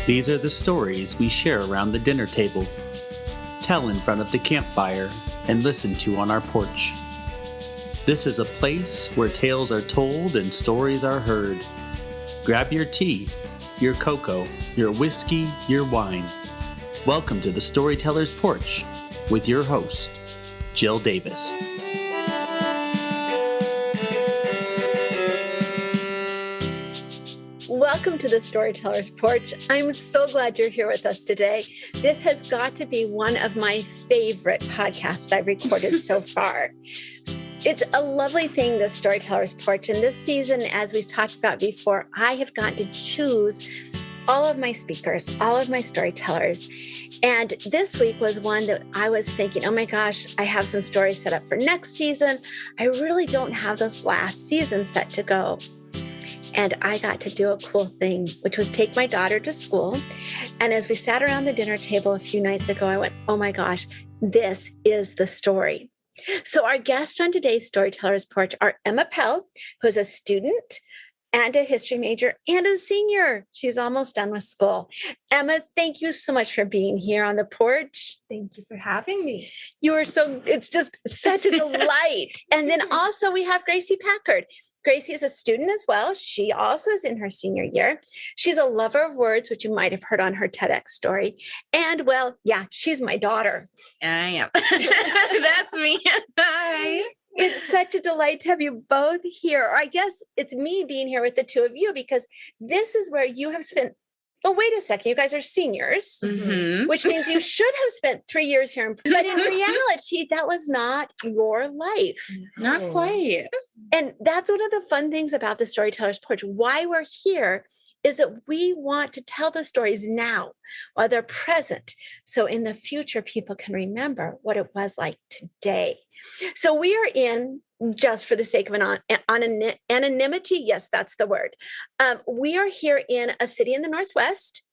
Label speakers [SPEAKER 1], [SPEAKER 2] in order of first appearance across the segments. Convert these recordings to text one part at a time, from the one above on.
[SPEAKER 1] These are the stories we share around the dinner table, tell in front of the campfire, and listen to on our porch. This is a place where tales are told and stories are heard. Grab your tea, your cocoa, your whiskey, your wine. Welcome to the Storyteller's Porch with your host, Jill Davis.
[SPEAKER 2] Welcome to the Storyteller's Porch. I'm so glad you're here with us today. This has got to be one of my favorite podcasts I've recorded so far. It's a lovely thing, the Storyteller's Porch. And this season, as we've talked about before, I have gotten to choose all of my speakers, all of my storytellers. And this week was one that I was thinking, oh my gosh, I have some stories set up for next season. I really don't have this last season set to go. And I got to do a cool thing, which was take my daughter to school. And as we sat around the dinner table a few nights ago, I went, oh my gosh, this is the story. So our guests on today's Storyteller's Porch are Emma Pell, who is a student and a history major and a senior. She's almost done with school. Emma, thank you so much for being here on the porch.
[SPEAKER 3] Thank you for having me.
[SPEAKER 2] It's just such a delight. And then also we have Gracie Packard. Gracie is a student as well. She also is in her senior year. She's a lover of words, which you might have heard on her TEDx story. And well, yeah, she's my daughter.
[SPEAKER 4] I am. That's me. Hi.
[SPEAKER 2] It's such a delight to have you both here. Or I guess it's me being here with the two of you because this is where you have spent, oh, wait a second, you guys are seniors, which means you should have spent 3 years here. But in reality, that was not your life.
[SPEAKER 4] Not quite.
[SPEAKER 2] And that's one of the fun things about the Storyteller's Porch. Why we're here is that we want to tell the stories now while they're present. So in the future, people can remember what it was like today. So we are in, just for the sake of anonymity, yes, that's the word. We are here in a city in the Northwest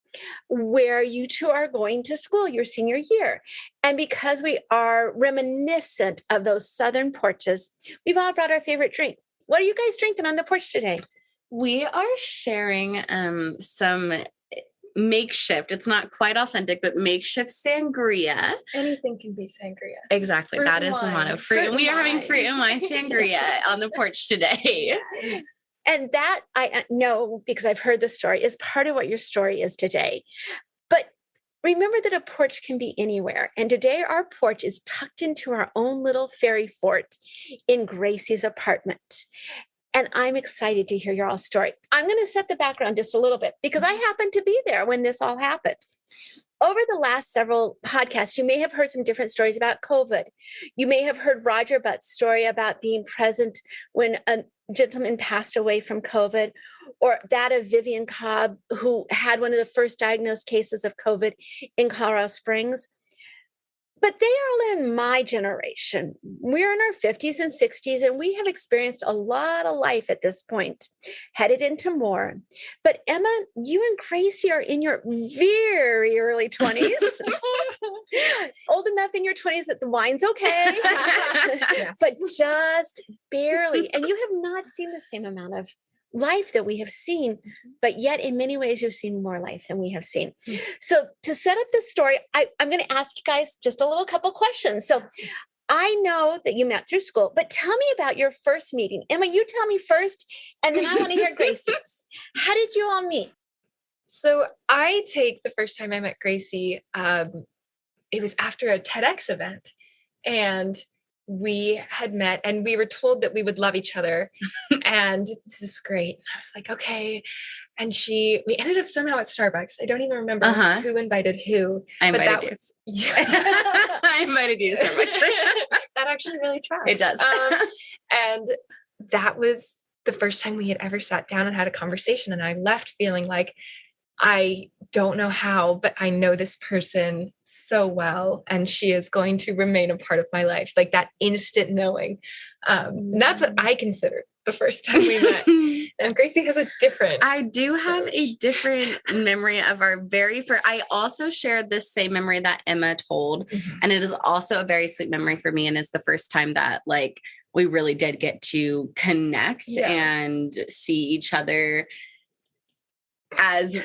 [SPEAKER 2] where you two are going to school your senior year. And because we are reminiscent of those Southern porches, we've all brought our favorite drink. What are you guys drinking on the porch today?
[SPEAKER 4] We are sharing some makeshift, it's not quite authentic, but makeshift sangria.
[SPEAKER 3] Anything can be sangria.
[SPEAKER 4] Exactly. That is the motto. We are having fruit and wine sangria on the porch today.
[SPEAKER 2] Yes. And that I know because I've heard the story is part of what your story is today. But remember that a porch can be anywhere. And today our porch is tucked into our own little fairy fort in Gracie's apartment. And I'm excited to hear your all story. I'm going to set the background just a little bit because I happened to be there when this all happened. Over the last several podcasts, you may have heard some different stories about COVID. You may have heard Roger Butt's story about being present when a gentleman passed away from COVID, or that of Vivian Cobb, who had one of the first diagnosed cases of COVID in Colorado Springs. But they are all in my generation. We're in our 50s and 60s, and we have experienced a lot of life at this point, headed into more. But Emma, you and Gracie are in your very early 20s, old enough in your 20s that the wine's okay, yes. But just barely. And you have not seen the same amount of life that we have seen, but yet in many ways you've seen more life than we have seen. So to set up this story, I'm going to ask you guys just a little couple questions. So I know that you met through school, but tell me about your first meeting. Emma, you tell me first, and then I want to hear Gracie's. How did you all meet?
[SPEAKER 3] So I take the first time I met Gracie, it was after a TEDx event, and we had met and we were told that we would love each other and this is great. And I was like, okay. And we ended up somehow at Starbucks. I don't even remember who invited who.
[SPEAKER 4] I invited you. I invited you to Starbucks.
[SPEAKER 3] That actually really tracks.
[SPEAKER 4] It does.
[SPEAKER 3] And that was the first time we had ever sat down and had a conversation. And I left feeling like, I don't know how, but I know this person so well, and she is going to remain a part of my life. Like that instant knowing. And that's what I consider the first time we met. And Gracie has a different.
[SPEAKER 4] I do have a different memory of our very first. I also shared this same memory that Emma told, and it is also a very sweet memory for me. And it's the first time that like we really did get to connect and see each other as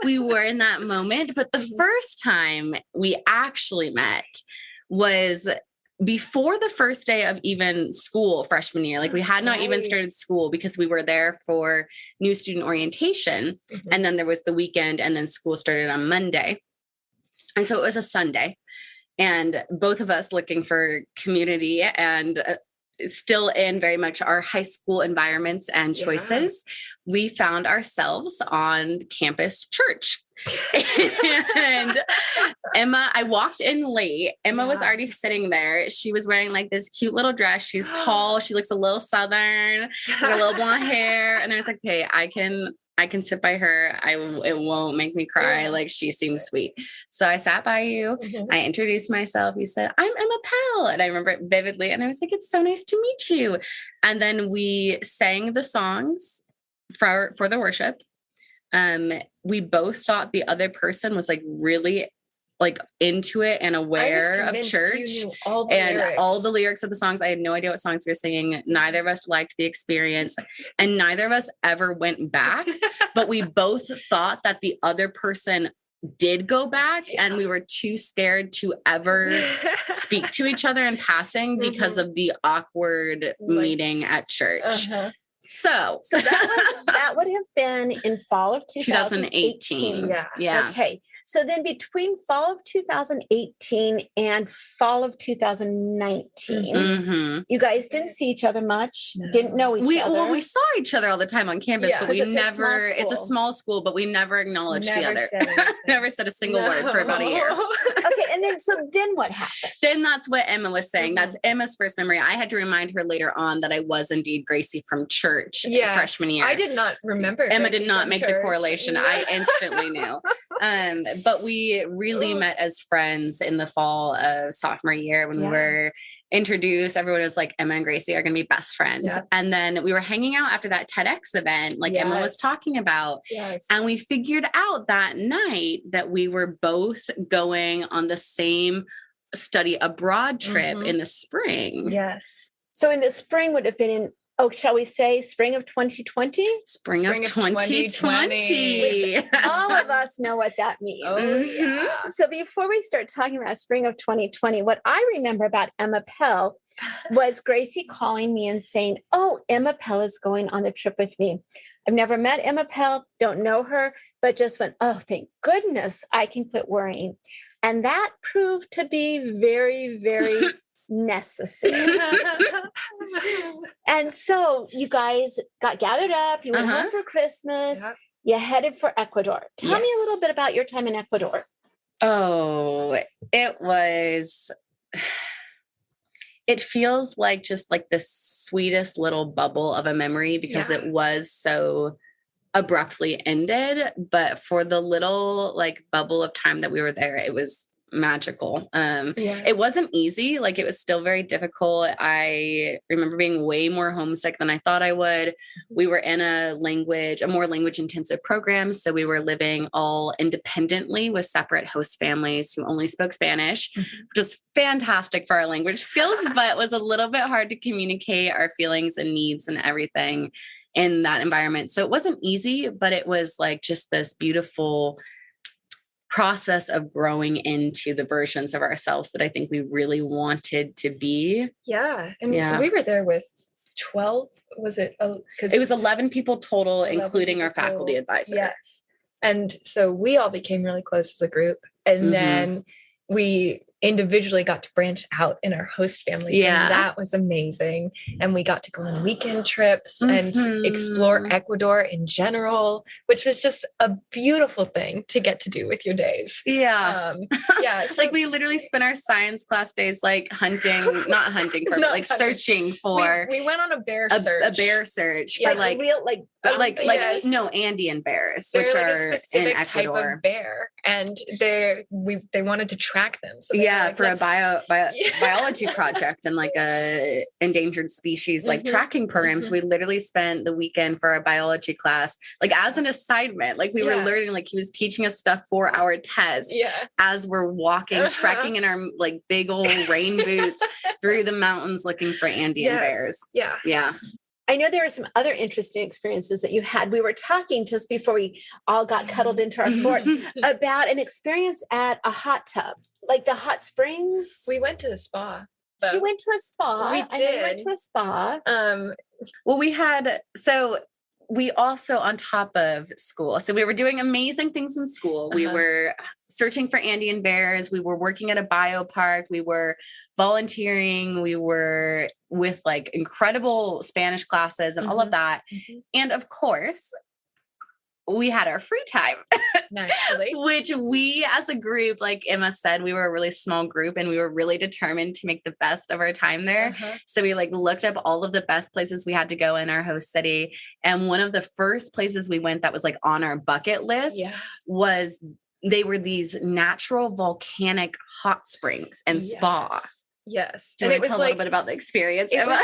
[SPEAKER 4] we were in that moment. But the first time we actually met was before the first day of even school freshman year. Like we had not even started school because we were there for new student orientation. And then there was the weekend and then school started on Monday. And so it was a Sunday and both of us looking for community and still in very much our high school environments and choices, we found ourselves on campus church. And Emma, I walked in late. Emma was already sitting there. She was wearing like this cute little dress. She's tall. She looks a little Southern, with a little blonde hair. And I was like, okay, I can sit by her. It won't make me cry. Like she seems sweet. So I sat by you. I introduced myself. You said, I'm Emma Pell. And I remember it vividly. And I was like, it's so nice to meet you. And then we sang the songs for the worship. We both thought the other person was like really like into it and aware of church all the lyrics of the songs. I had no idea what songs we were singing. Neither of us liked the experience and neither of us ever went back, but we both thought that the other person did go back and we were too scared to ever speak to each other in passing because of the awkward meeting at church. So
[SPEAKER 2] that would have been in fall of 2018.
[SPEAKER 4] Yeah.
[SPEAKER 2] Okay. So then between fall of 2018 and fall of 2019, you guys didn't see each other much, didn't know each other.
[SPEAKER 4] Well, we saw each other all the time on campus, but we never, it's a small school, but we never acknowledged the other. Never said a single word for about a year.
[SPEAKER 2] Okay. And then what happened?
[SPEAKER 4] Then that's what Emma was saying. That's Emma's first memory. I had to remind her later on that I was indeed Gracie from church. Freshman year.
[SPEAKER 3] I did not remember.
[SPEAKER 4] Emma did not make the correlation. I instantly knew. But we really met as friends in the fall of sophomore year when we were introduced. Everyone was like, Emma and Gracie are going to be best friends. And then we were hanging out after that TEDx event, like Emma was talking about. And we figured out that night that we were both going on the same study abroad trip in the spring.
[SPEAKER 2] So in the spring would have been shall we say spring of 2020?
[SPEAKER 4] Spring of 2020.
[SPEAKER 2] All of us know what that means. So before we start talking about spring of 2020, what I remember about Emma Pell was Gracie calling me and saying, oh, Emma Pell is going on the trip with me. I've never met Emma Pell, don't know her, but just went, oh, thank goodness I can quit worrying. And that proved to be very, very necessary. And so you guys got gathered up, you went home for Christmas, you headed for Ecuador. Tell me a little bit about your time in Ecuador.
[SPEAKER 4] Oh, it feels like just like the sweetest little bubble of a memory because it was so abruptly ended. But for the little like bubble of time that we were there, it was magical. It wasn't easy. Like it was still very difficult. I remember being way more homesick than I thought I would. We were in a more language intensive program. So we were living all independently with separate host families who only spoke Spanish, which was fantastic for our language skills, but was a little bit hard to communicate our feelings and needs and everything in that environment. So it wasn't easy, but it was like just this beautiful process of growing into the versions of ourselves that I think we really wanted to be.
[SPEAKER 3] And we were there with 12, was it? Because
[SPEAKER 4] it was 11 people total, including our faculty advisor.
[SPEAKER 3] And so we all became really close as a group. And then we individually got to branch out in our host families. And that was amazing. And we got to go on weekend trips and explore Ecuador in general, which was just a beautiful thing to get to do with your days.
[SPEAKER 4] It's like we literally spent our science class days like searching for.
[SPEAKER 3] We went on a bear search.
[SPEAKER 4] A bear search for Andean bears, which are a specific in Ecuador.
[SPEAKER 3] Type of bear, and they wanted to track them. So
[SPEAKER 4] for a biology project and like a endangered species like tracking programs. We literally spent the weekend for our biology class, like as an assignment. Like we were learning, like he was teaching us stuff for our test as we're walking, trekking in our like big old rain boots through the mountains looking for Andean bears.
[SPEAKER 2] I know there are some other interesting experiences that you had. We were talking just before we all got cuddled into our fort about an experience at a hot tub, like the hot springs.
[SPEAKER 3] We went to the spa. Though.
[SPEAKER 2] You went to a spa.
[SPEAKER 3] We
[SPEAKER 2] I know you went
[SPEAKER 3] did.
[SPEAKER 2] to a spa.
[SPEAKER 4] Well, we also, on top of school, so we were doing amazing things in school. We were searching for Andean bears. We were working at a biopark. We were volunteering. We were with like incredible Spanish classes and all of that. And of course, we had our free time,
[SPEAKER 3] naturally,
[SPEAKER 4] which we as a group, like Emma said, we were a really small group and we were really determined to make the best of our time there. So we like looked up all of the best places we had to go in our host city. And one of the first places we went that was like on our bucket list was, they were these natural volcanic hot springs and spa.
[SPEAKER 3] Yes.
[SPEAKER 4] Do you want to tell a little bit about the experience, Emma?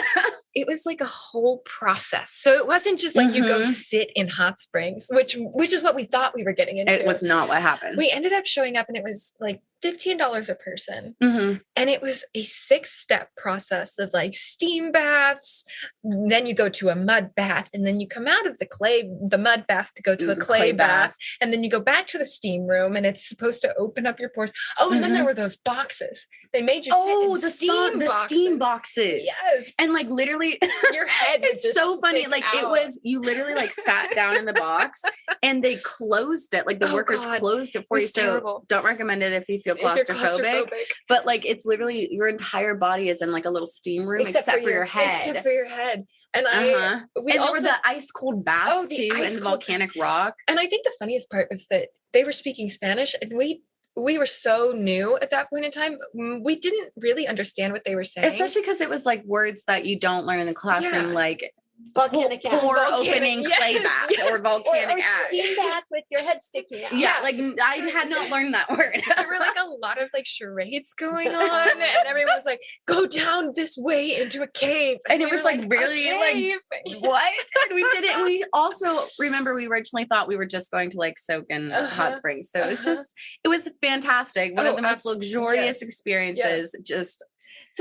[SPEAKER 3] It was like a whole process. So it wasn't just like you go sit in hot springs, which is what we thought we were getting into.
[SPEAKER 4] It was not what happened.
[SPEAKER 3] We ended up showing up and it was like $15 a person. And it was a 6-step process of like steam baths. Then you go to a mud bath and then you come out of the mud bath to go to a clay bath. And then you go back to the steam room and it's supposed to open up your pores. Oh, and then there were those boxes. They made you sit in the steam boxes.
[SPEAKER 4] Yes. And like literally
[SPEAKER 3] your head would just
[SPEAKER 4] so funny. Like
[SPEAKER 3] out.
[SPEAKER 4] It was, you literally like sat down in the box and they closed it. Like the workers closed it for you.
[SPEAKER 3] Terrible.
[SPEAKER 4] So don't recommend it if you feel claustrophobic. But like it's literally your entire body is in like a little steam room except for your head.
[SPEAKER 3] Except for your head. And
[SPEAKER 4] there were the ice cold baths too and the volcanic rock.
[SPEAKER 3] And I think the funniest part was that they were speaking Spanish and we were so new at that point in time. We didn't really understand what they were saying.
[SPEAKER 4] Especially because it was like words that you don't learn in the classroom, like
[SPEAKER 2] volcanic ash.
[SPEAKER 4] Pour opening clay bath or volcanic ash.
[SPEAKER 2] Steam bath with your head sticking out.
[SPEAKER 4] Yeah, like I had not learned that word.
[SPEAKER 3] There were like a lot of like charades going on and everyone was like, go down this way into a cave.
[SPEAKER 4] And it was like really like, what? And we did it. And we also remember we originally thought we were just going to like soak in hot springs. So it was fantastic. One of the most luxurious experiences, just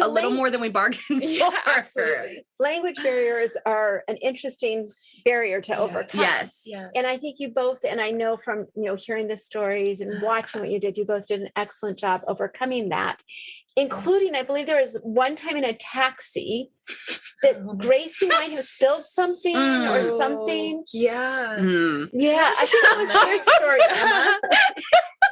[SPEAKER 4] a little more than we bargained for.
[SPEAKER 3] Absolutely.
[SPEAKER 2] Language barriers are an interesting barrier to overcome.
[SPEAKER 4] Yes.
[SPEAKER 2] And I think you both, and I know from, hearing the stories and watching what you did, you both did an excellent job overcoming that, including, I believe there was one time in a taxi that Gracie might have spilled something or something.
[SPEAKER 3] Yeah.
[SPEAKER 2] Yeah. I think that was your story, Emma.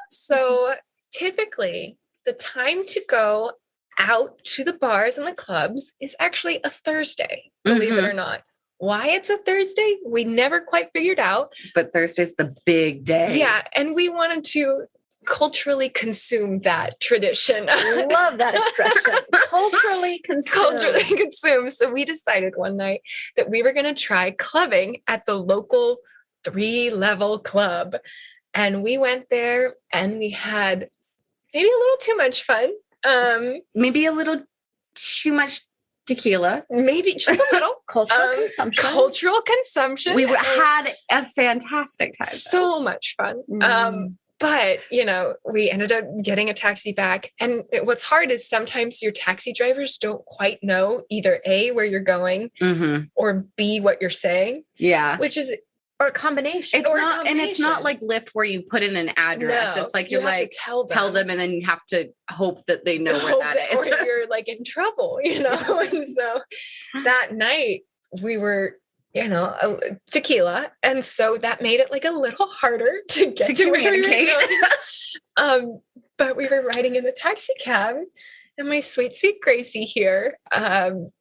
[SPEAKER 3] So typically the time to go out to the bars and the clubs is actually a Thursday, believe it or not. Why it's a Thursday, we never quite figured out.
[SPEAKER 4] But Thursday's the big day.
[SPEAKER 3] Yeah, and we wanted to culturally consume that tradition.
[SPEAKER 2] Love that expression. Culturally consume.
[SPEAKER 3] So we decided one night that we were going to try clubbing at the local 3-level club. And we went there and we had maybe a little too much fun.
[SPEAKER 4] Maybe a little too much tequila.
[SPEAKER 3] Maybe just a little.
[SPEAKER 2] Cultural consumption.
[SPEAKER 4] We had a fantastic time.
[SPEAKER 3] So much fun. But, we ended up getting a taxi back. And what's hard is sometimes your taxi drivers don't quite know either A, where you're going, or B, what you're saying.
[SPEAKER 4] Yeah.
[SPEAKER 3] Which is...
[SPEAKER 2] Or a combination.
[SPEAKER 4] And it's not like Lyft where you put in an address. No, it's like you like tell them and then you have to hope that they know where that is.
[SPEAKER 3] Or you're like in trouble, And so that night we were, tequila. And so that made it like a little harder to get to communicate. Where we were going. But we were riding in the taxi cab. And my sweet Gracie here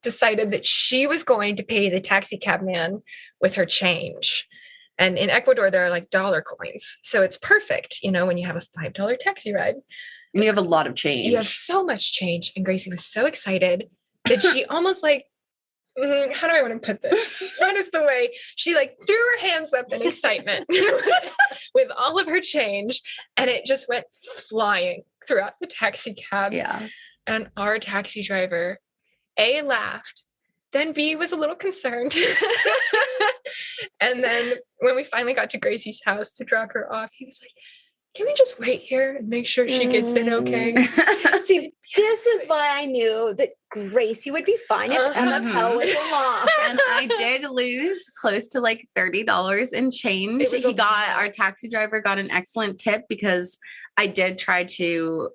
[SPEAKER 3] decided that she was going to pay the taxi cab man with her change. And in Ecuador, there are like dollar coins. So it's perfect, when you have a $5 taxi ride.
[SPEAKER 4] And you have a lot of change.
[SPEAKER 3] You have so much change. And Gracie was so excited that she almost like, how do I want to put this? What is the way? She like threw her hands up in excitement with all of her change. And it just went flying throughout the taxi cab.
[SPEAKER 4] Yeah.
[SPEAKER 3] And our taxi driver, A, laughed. Then B, was a little concerned. And then when we finally got to Gracie's house to drop her off, he was like, can we just wait here and make sure she gets in okay?
[SPEAKER 2] See, this is why I knew that Gracie would be fine if Emma Pell was along.
[SPEAKER 4] And I did lose close to like $30 in change. Our taxi driver got an excellent tip because I did try to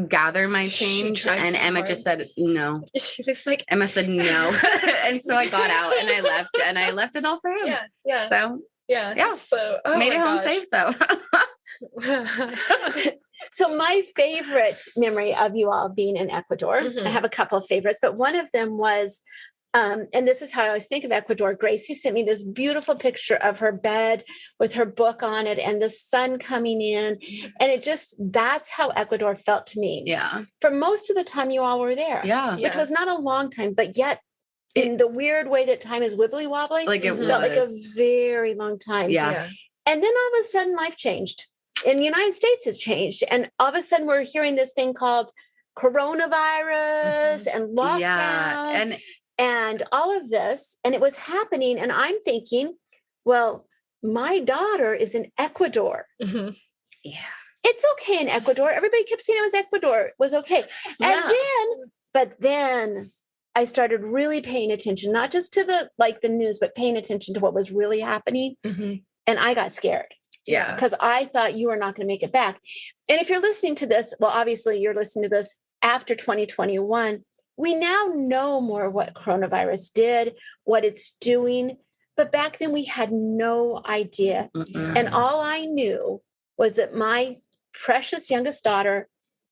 [SPEAKER 4] gather my change, and Emma just said no.
[SPEAKER 3] She was like,
[SPEAKER 4] Emma said no. And so I got out and I left it all for him.
[SPEAKER 3] Yeah.
[SPEAKER 4] So
[SPEAKER 3] So
[SPEAKER 4] made it home safe though.
[SPEAKER 2] So my favorite memory of you all being in Ecuador, I have a couple of favorites, but one of them was, and this is how I always think of Ecuador. Gracie sent me this beautiful picture of her bed with her book on it and the sun coming in. And that's how Ecuador felt to me.
[SPEAKER 4] Yeah.
[SPEAKER 2] For most of the time you all were there.
[SPEAKER 4] Yeah.
[SPEAKER 2] Which was not a long time, but yet in the weird way that time is wibbly wobbly,
[SPEAKER 4] like it
[SPEAKER 2] felt like a very long time.
[SPEAKER 4] Yeah.
[SPEAKER 2] And then all of a sudden life changed. And the United States has changed. And all of a sudden we're hearing this thing called coronavirus and lockdown and all of this. And it was happening. And I'm thinking, well, my daughter is in Ecuador.
[SPEAKER 4] Yeah.
[SPEAKER 2] It's okay in Ecuador. Everybody kept saying it was Ecuador. It was okay. But then I started really paying attention, not just to the news, but paying attention to what was really happening. And I got scared.
[SPEAKER 3] Yeah.
[SPEAKER 2] Because I thought you were not going to make it back. And if you're listening to this, well, obviously you're listening to this after 2021. We now know more what coronavirus did, what it's doing. But back then we had no idea. And all I knew was that my precious youngest daughter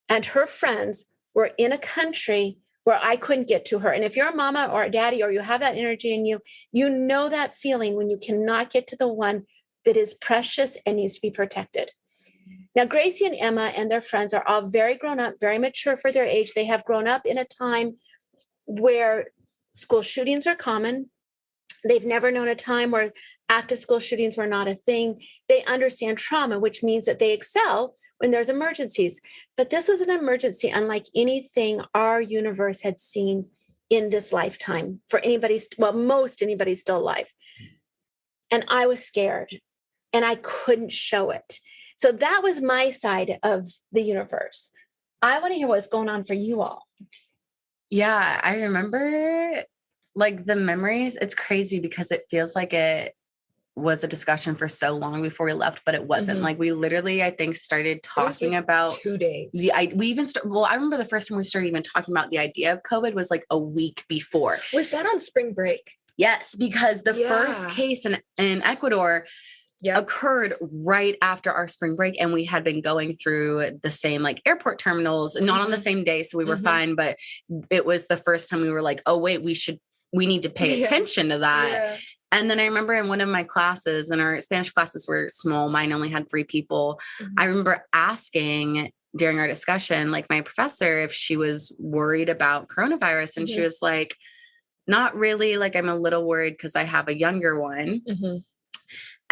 [SPEAKER 2] and her friends were in a country where I couldn't get to her. And if you're a mama or a daddy, or you have that energy in you, you know that feeling when you cannot get to the one that is precious and needs to be protected. Now, Gracie and Emma and their friends are all very grown up, very mature for their age. They have grown up in a time where school shootings are common. They've never known a time where active school shootings were not a thing. They understand trauma, which means that they excel when there's emergencies. But this was an emergency unlike anything our universe had seen in this lifetime for most anybody still alive. And I was scared. And I couldn't show it. So that was my side of the universe. I want to hear what's going on for you all.
[SPEAKER 4] Yeah, I remember like the memories. It's crazy because it feels like it was a discussion for so long before we left, but it wasn't. Like we literally, I think, started talking about
[SPEAKER 3] 2 days.
[SPEAKER 4] I remember the first time we started even talking about the idea of COVID was like a week before.
[SPEAKER 3] Was that on spring break?
[SPEAKER 4] Yes, because the first case in Ecuador occurred right after our spring break, and we had been going through the same like airport terminals, not on the same day, so we were fine, but it was the first time we were like, oh wait, we need to pay attention to that. And then I remember in one of my classes, and our Spanish classes were small, mine only had 3 people. I remember asking during our discussion, like my professor, if she was worried about coronavirus, and she was like, not really, like I'm a little worried because I have a younger one.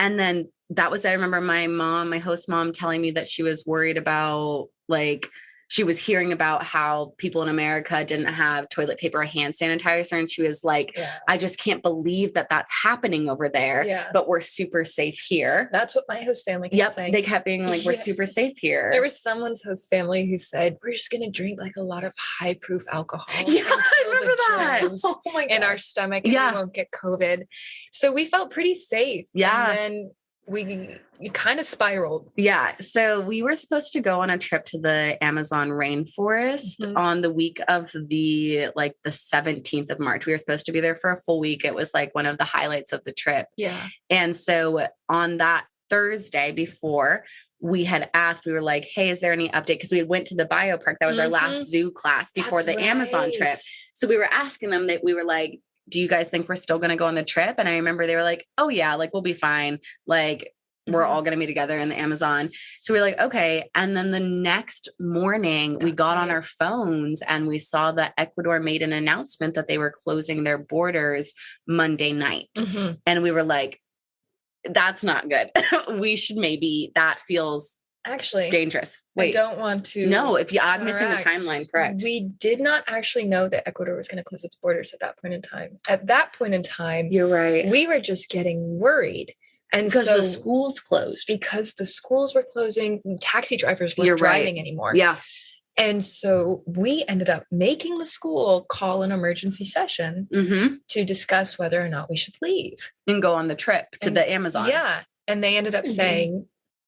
[SPEAKER 4] And then I remember my host mom telling me that she was worried about, like, she was hearing about how people in America didn't have toilet paper or hand sanitizer. And she was like, I just can't believe that that's happening over there, but we're super safe here.
[SPEAKER 3] That's what my host family kept saying.
[SPEAKER 4] They kept being like, we're super safe here.
[SPEAKER 3] There was someone's host family who said, we're just going to drink like a lot of high proof alcohol.
[SPEAKER 4] Yeah, I remember that.
[SPEAKER 3] Oh my God. In our stomach, and we won't get COVID. So we felt pretty safe. Yeah. And then we kind of spiraled.
[SPEAKER 4] Yeah. So we were supposed to go on a trip to the Amazon rainforest on the week of the 17th of March. We were supposed to be there for a full week. It was like one of the highlights of the trip.
[SPEAKER 3] Yeah.
[SPEAKER 4] And so on that Thursday before, we had asked, we were like, hey, is there any update? Because we went to the biopark. That was our last zoo class before the Amazon trip. So we were asking them, that we were like, do you guys think we're still going to go on the trip? And I remember they were like, oh yeah, like we'll be fine. Like we're all going to be together in the Amazon. So we're like, okay. And then the next morning we got on our phones and we saw that Ecuador made an announcement that they were closing their borders Monday night. And we were like, that's not good. We should that feels
[SPEAKER 3] actually
[SPEAKER 4] dangerous. Wait,
[SPEAKER 3] I don't want to.
[SPEAKER 4] No, I'm missing the timeline, correct?
[SPEAKER 3] We did not actually know that Ecuador was going to close its borders at that point in time. At that point in time,
[SPEAKER 4] you're right.
[SPEAKER 3] We were just getting worried And
[SPEAKER 4] because
[SPEAKER 3] so
[SPEAKER 4] the schools closed.
[SPEAKER 3] because the schools were closing, taxi drivers weren't
[SPEAKER 4] You're right.
[SPEAKER 3] driving anymore.
[SPEAKER 4] Yeah.
[SPEAKER 3] And so we ended up making the school call an emergency session to discuss whether or not we should leave.
[SPEAKER 4] And go on the trip to the Amazon.
[SPEAKER 3] Yeah. And they ended up saying,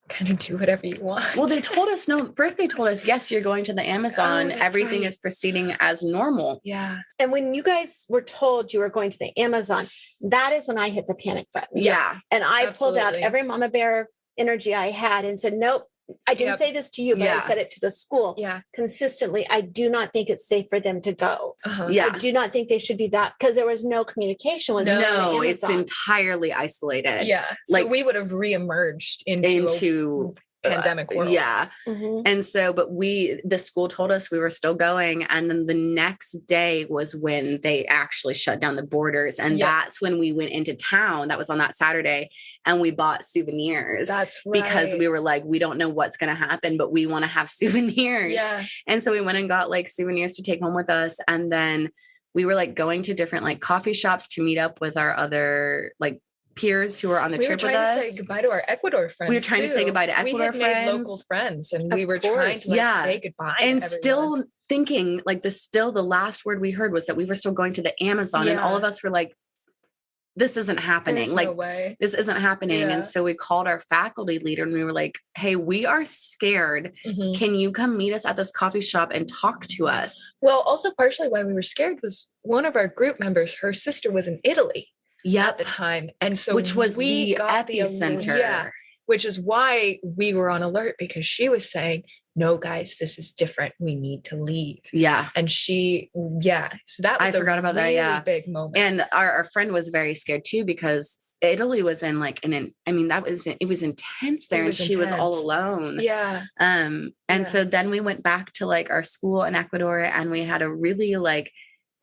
[SPEAKER 3] kind of do whatever you want.
[SPEAKER 4] Well, they told us, first they told us, yes, you're going to the Amazon. Everything is proceeding as normal.
[SPEAKER 3] Yeah.
[SPEAKER 2] And when you guys were told you were going to the Amazon, that is when I hit the panic button.
[SPEAKER 4] Yeah.
[SPEAKER 2] And I pulled out every mama bear energy I had and said, nope. I didn't say this to you, but I said it to the school consistently. I do not think it's safe for them to go. I do not think they should be that, because there was no communication with
[SPEAKER 4] No, it's entirely isolated.
[SPEAKER 3] Yeah. So we would have reemerged into pandemic world.
[SPEAKER 4] Yeah. And so, but the school told us we were still going. And then the next day was when they actually shut down the borders. And that's when we went into town. That was on that Saturday. And we bought souvenirs.
[SPEAKER 3] That's right.
[SPEAKER 4] Because we were like, we don't know what's going to happen, but we want to have souvenirs.
[SPEAKER 3] Yeah.
[SPEAKER 4] And so we went and got like souvenirs to take home with us. And then we were like going to different like coffee shops to meet up with our other like peers who were on the trip with us.
[SPEAKER 3] We were trying to say goodbye to our Ecuador friends.
[SPEAKER 4] We were trying to say goodbye to Ecuador friends.
[SPEAKER 3] We had made local friends, and we were trying to say goodbye.
[SPEAKER 4] And still thinking like the last word we heard was that we were still going to the Amazon, and all of us were like, this isn't happening.
[SPEAKER 3] There's
[SPEAKER 4] like,
[SPEAKER 3] no way.
[SPEAKER 4] This isn't happening. And so we called our faculty leader and we were like, hey, we are scared. Can you come meet us at this coffee shop and talk to us?
[SPEAKER 3] Well, also partially why we were scared was one of our group members, her sister was in Italy at the time. And so
[SPEAKER 4] which was the epicenter.
[SPEAKER 3] Which is why we were on alert, because she was saying, no, guys, this is different. We need to leave. Yeah. And so that was
[SPEAKER 4] forgot about
[SPEAKER 3] really
[SPEAKER 4] that.
[SPEAKER 3] Big moment.
[SPEAKER 4] And our friend was very scared too, because Italy was in like it was intense there, and she was all alone.
[SPEAKER 3] Yeah.
[SPEAKER 4] And so then we went back to like our school in Ecuador, and we had a really like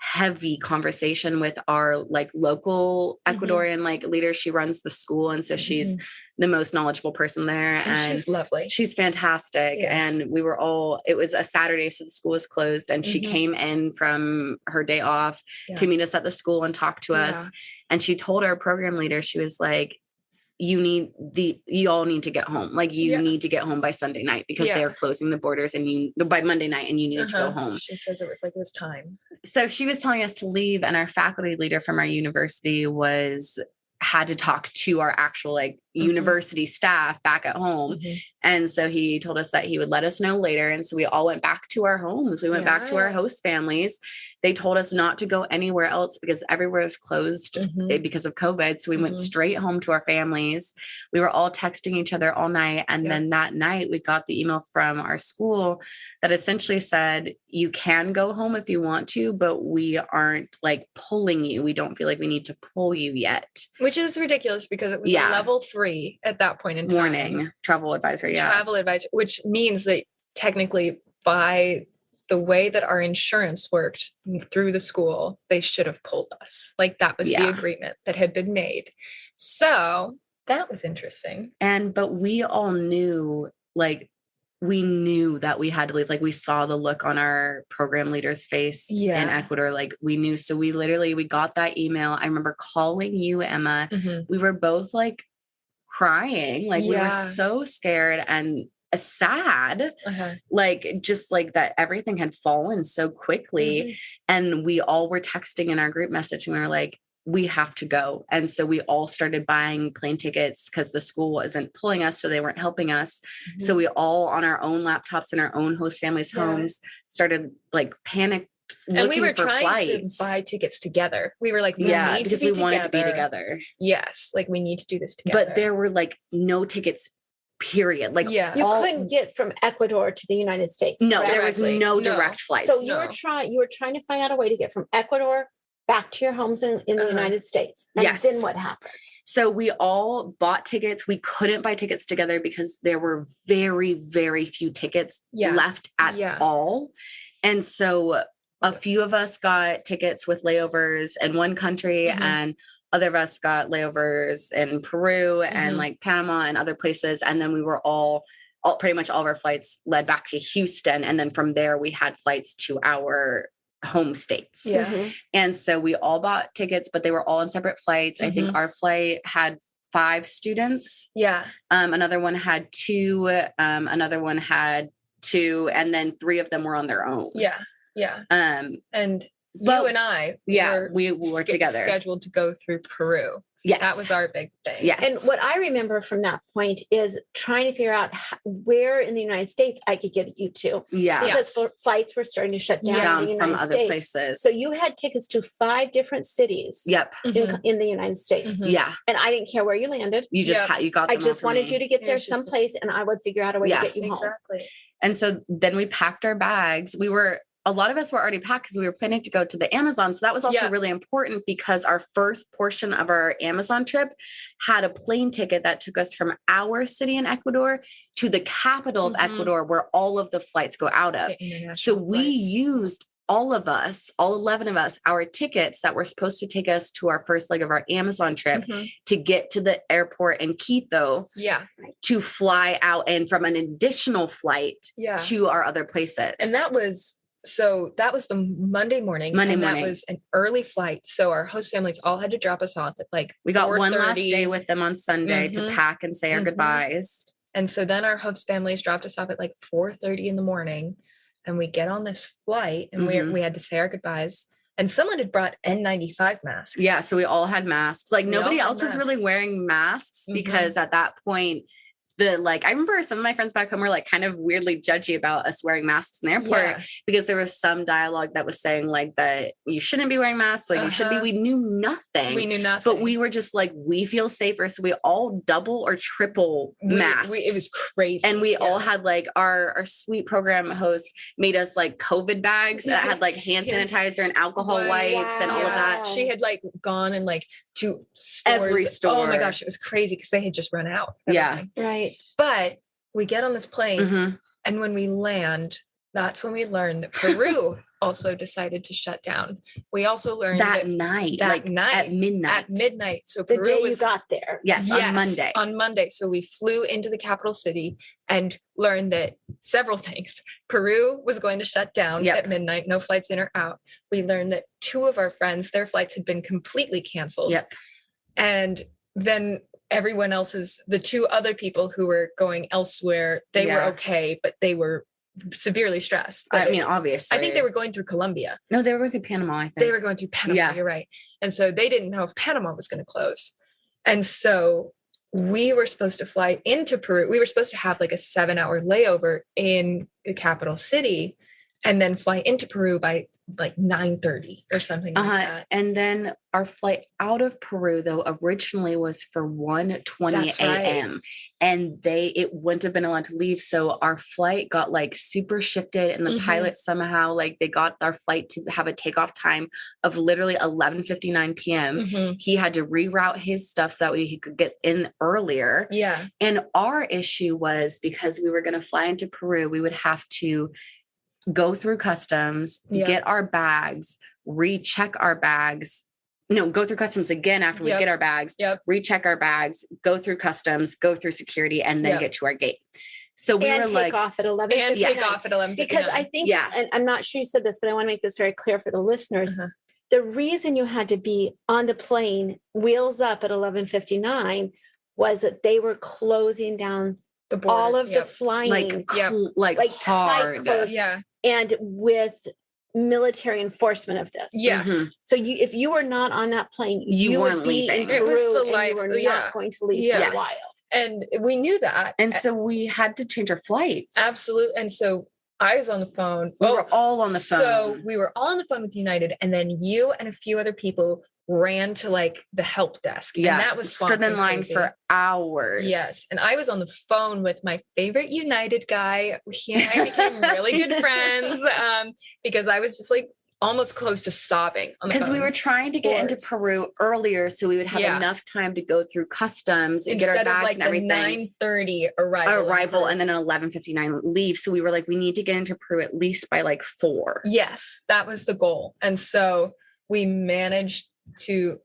[SPEAKER 4] heavy conversation with our like local Ecuadorian like leader. She runs the school, and so she's the most knowledgeable person there, and
[SPEAKER 3] she's lovely.
[SPEAKER 4] She's fantastic. Yes. And it was a Saturday, so the school was closed, and she came in from her day off to meet us at the school and talk to us. And she told our program leader, she was like, you all need to get home. Like you need to get home by Sunday night, because they are closing the borders, and by Monday night, and you need to go home.
[SPEAKER 3] She says it was time.
[SPEAKER 4] So she was telling us to leave, and our faculty leader from our university had to talk to our actual like university staff back at home. And so he told us that he would let us know later. And so we all went back to our homes. We went back to our host families. They told us not to go anywhere else because everywhere is closed because of COVID. So we went straight home to our families. We were all texting each other all night. And then that night we got the email from our school that essentially said, you can go home if you want to, but we aren't like pulling you. We don't feel like we need to pull you yet.
[SPEAKER 3] Which is ridiculous, because it was a level 3 at that point in time.
[SPEAKER 4] Warning, travel advisory.
[SPEAKER 3] Travel advisory, which means that technically by the way that our insurance worked through the school, they should have pulled us. Like that was the agreement that had been made. So that was interesting.
[SPEAKER 4] But we all knew, like, we knew that we had to leave. Like we saw the look on our program leader's face in Ecuador. Like we knew. So we got that email. I remember calling you, Emma. We were both like crying. Like we were so scared and sad, like just like that everything had fallen so quickly. And we all were texting in our group message, and we were like, we have to go. And so we all started buying plane tickets because the school wasn't pulling us, so they weren't helping us. So we all on our own laptops in our own host families' homes started like panicked.
[SPEAKER 3] And we were trying to buy tickets together. We were like, we need
[SPEAKER 4] because
[SPEAKER 3] to be
[SPEAKER 4] we wanted to be together.
[SPEAKER 3] Yes. Like we need to do this together.
[SPEAKER 4] But there were like no tickets, period. Like
[SPEAKER 2] you couldn't get from Ecuador to the United States.
[SPEAKER 4] No, there was no direct flight.
[SPEAKER 2] So you were trying to find out a way to get from Ecuador back to your homes in the United States. And then what happened?
[SPEAKER 4] So we all bought tickets. We couldn't buy tickets together because there were very, very few tickets left at all. And so a few of us got tickets with layovers in one country, and other of us got layovers in Peru and like Panama and other places. And then we were all pretty much all of our flights led back to Houston. And then from there, we had flights to our home states. And so we all bought tickets, but they were all on separate flights. I think our flight had 5 students.
[SPEAKER 3] Yeah.
[SPEAKER 4] Another one had 2, another one had 2, and then 3 of them were on their own.
[SPEAKER 3] Yeah. Yeah. And
[SPEAKER 4] but
[SPEAKER 3] you and I
[SPEAKER 4] we were together,
[SPEAKER 3] scheduled to go through Peru.
[SPEAKER 4] Yes.
[SPEAKER 3] That was our big thing.
[SPEAKER 4] Yes.
[SPEAKER 2] And what I remember from that point is trying to figure out where in the United States I could get you to.
[SPEAKER 4] Yeah.
[SPEAKER 2] Because flights were starting to shut down in the United
[SPEAKER 4] from other
[SPEAKER 2] States.
[SPEAKER 4] places.
[SPEAKER 2] So you had tickets to 5 different cities.
[SPEAKER 4] Yep.
[SPEAKER 2] In the United States.
[SPEAKER 4] Yeah.
[SPEAKER 2] And I didn't care where you landed.
[SPEAKER 4] You just you got them
[SPEAKER 2] I just wanted you to get there someplace and I would figure out a way to get you home.
[SPEAKER 3] Exactly.
[SPEAKER 4] And so then we packed our bags. A lot of us were already packed because we were planning to go to the Amazon. So that was also really important because our first portion of our Amazon trip had a plane ticket that took us from our city in Ecuador to the capital of Ecuador, where all of the flights go out of. So we used all 11 of us, our tickets that were supposed to take us to our first leg of our Amazon trip to get to the airport in Quito to fly out and from an additional flight to our other places.
[SPEAKER 3] And that was the Monday morning. That was an early flight. So our host families all had to drop us off at like
[SPEAKER 4] we got one last day with them on Sunday to pack and say our goodbyes.
[SPEAKER 3] And so then our host families dropped us off at like 4:30 in the morning. And we get on this flight and we had to say our goodbyes. And someone had brought N95 masks.
[SPEAKER 4] Yeah. So we all had masks. Like nobody else was really wearing masks because at that point, I remember some of my friends back home were like kind of weirdly judgy about us wearing masks in the airport because there was some dialogue that was saying like that you shouldn't be wearing masks. Like you should be. We knew nothing. But we were just like, we feel safer. So we all double or triple masked.
[SPEAKER 3] It was crazy.
[SPEAKER 4] And we all had like our sweet program host made us like COVID bags that had like hand sanitizer and alcohol wipes and all of that.
[SPEAKER 3] She had like gone and like to stores.
[SPEAKER 4] Every store.
[SPEAKER 3] Oh my gosh, it was crazy because they had just run out.
[SPEAKER 4] Yeah.
[SPEAKER 2] Right.
[SPEAKER 3] But we get on this plane and when we land, that's when we learned that Peru also decided to shut down. We also learned
[SPEAKER 4] that night at midnight.
[SPEAKER 3] So
[SPEAKER 2] the
[SPEAKER 3] Peru
[SPEAKER 2] day you got there.
[SPEAKER 4] Yes, on Monday.
[SPEAKER 3] On Monday. So we flew into the capital city and learned that several things. Peru was going to shut down at midnight, no flights in or out. We learned that 2 of our friends, their flights had been completely canceled.
[SPEAKER 4] Yep.
[SPEAKER 3] And then everyone else's, the 2 other people who were going elsewhere, they were okay, but they were severely stressed.
[SPEAKER 4] I mean, obviously.
[SPEAKER 3] I think they were going through Colombia.
[SPEAKER 4] No, they were going through Panama, I think.
[SPEAKER 3] They were going through Panama, you're right. And so they didn't know if Panama was going to close. And so we were supposed to fly into Peru. We were supposed to have like a 7-hour layover in the capital city and then fly into Peru by like 9:30 or something like that.
[SPEAKER 4] And then our flight out of Peru though originally was for 1:20 a.m. and it wouldn't have been allowed to leave. So our flight got like super shifted and the pilot somehow like they got our flight to have a takeoff time of literally 11:59 p.m. He had to reroute his stuff so that he could get in earlier.
[SPEAKER 3] Yeah.
[SPEAKER 4] And our issue was because we were going to fly into Peru, we would have to go through customs, get our bags, recheck our bags. No, go through customs again after we get our bags, recheck our bags, go through customs, go through security, and then get to our gate. So we were like,
[SPEAKER 2] take off at 11.
[SPEAKER 3] And take off at 11.
[SPEAKER 2] Because I think, and I'm not sure you said this, but I want to make this very clear for the listeners. The reason you had to be on the plane, wheels up at 11:59, was that they were closing down
[SPEAKER 3] the border,
[SPEAKER 2] all of the flying,
[SPEAKER 4] like hard,
[SPEAKER 2] and with military enforcement of this. So if you were not on that plane, you
[SPEAKER 4] weren't
[SPEAKER 2] would be
[SPEAKER 4] leaving.
[SPEAKER 2] in Peru,
[SPEAKER 3] it was the
[SPEAKER 2] and
[SPEAKER 3] life.
[SPEAKER 2] You were not going to leave for a while.
[SPEAKER 3] And we knew that.
[SPEAKER 4] And so we had to change our flights.
[SPEAKER 3] Absolutely. And so I was on the phone.
[SPEAKER 4] We were all on the phone.
[SPEAKER 3] So we were all on the phone with United, and then you and a few other people ran to like the help desk.
[SPEAKER 4] Yeah.
[SPEAKER 3] And that was
[SPEAKER 4] stood in line for hours.
[SPEAKER 3] Yes. And I was on the phone with my favorite United guy. He and I became really good friends because I was just like almost close to sobbing.
[SPEAKER 4] Because we were trying to get into Peru earlier so we would have enough time to go through customs and
[SPEAKER 3] instead
[SPEAKER 4] get our bags
[SPEAKER 3] of like
[SPEAKER 4] and everything.
[SPEAKER 3] 9:30 arrival
[SPEAKER 4] and then an 11:59 leave. So we were like, we need to get into Peru at least by like 4.
[SPEAKER 3] Yes, that was the goal. And so we managed to,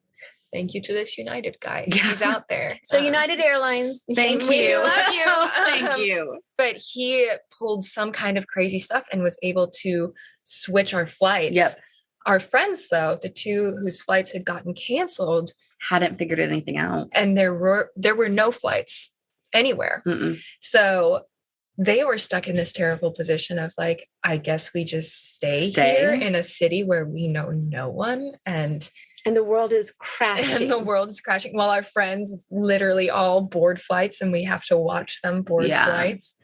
[SPEAKER 3] thank you to this United guy. He's out there.
[SPEAKER 2] So United Airlines,
[SPEAKER 4] thank you.
[SPEAKER 3] We love you.
[SPEAKER 4] Thank you.
[SPEAKER 3] But he pulled some kind of crazy stuff and was able to switch our flights. Our friends, though, the two whose flights had gotten canceled,
[SPEAKER 4] Hadn't figured anything out.
[SPEAKER 3] and there were no flights anywhere.
[SPEAKER 4] Mm-mm.
[SPEAKER 3] So they were stuck in this terrible position of like, I guess we just stay here in a city where we know no one, and
[SPEAKER 2] the world is crashing.
[SPEAKER 3] And the world is crashing while our friends literally all board flights, and we have to watch them board flights.